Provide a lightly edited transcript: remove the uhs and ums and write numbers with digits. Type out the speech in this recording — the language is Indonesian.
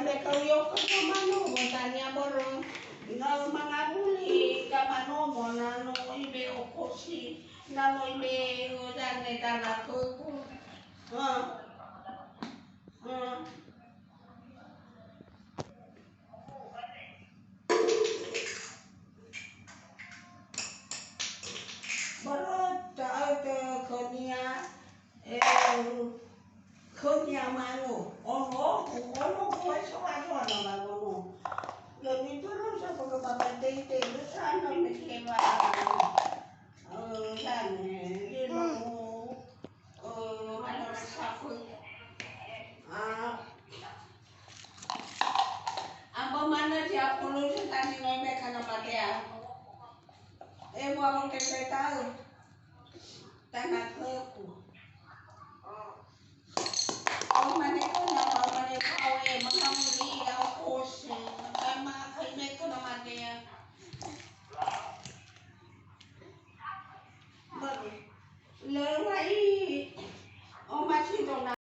sabi kayo kasama mo, tanya mo rin, na mga muli, kamano mo, na no ibe okosi, na no ibe udane dana kuku. Barat taat konya, konya mano, ono kue soal mano. Lebih turun sa pagkababantay tayo sana may kema yan yun ano na sako ang pamana siya pulo sa tani ng meka na patia mo akong kaya tao tanak ko